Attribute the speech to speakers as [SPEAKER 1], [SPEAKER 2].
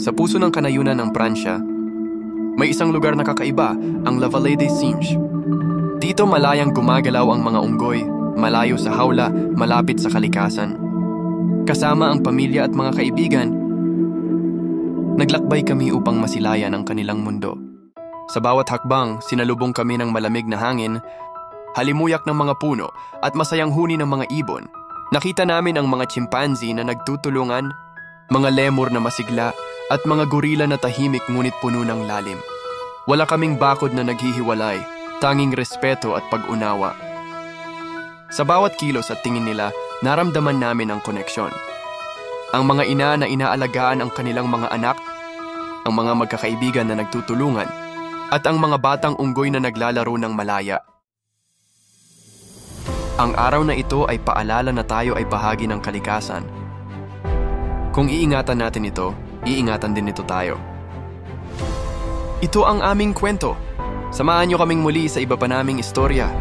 [SPEAKER 1] Sa puso ng kanayunan ng Pransya, may isang lugar na kakaiba, ang La Vallée des Singes. Dito malayang gumagalaw ang mga unggoy, malayo sa hawla, malapit sa kalikasan. Kasama ang pamilya at mga kaibigan, naglakbay kami upang masilayan ang kanilang mundo. Sa bawat hakbang, sinalubong kami ng malamig na hangin, halimuyak ng mga puno at masayang huni ng mga ibon. Nakita namin ang mga chimpanzee na nagtutulungan, mga lemur na masigla, at mga gorila na tahimik ngunit puno ng lalim. Wala kaming bakod na naghihiwalay, tanging respeto at pag-unawa. Sa bawat kilos at tingin nila, naramdaman namin ang koneksyon. Ang mga ina na inaalagaan ang kanilang mga anak, ang mga magkakaibigan na nagtutulungan, at ang mga batang unggoy na naglalaro ng malaya. Ang araw na ito ay paalala na tayo ay bahagi ng kalikasan. Kung iingatan natin ito, iingatan din nito tayo. Ito ang aming kwento. Samahan niyo kaming muli sa iba pa naming istorya.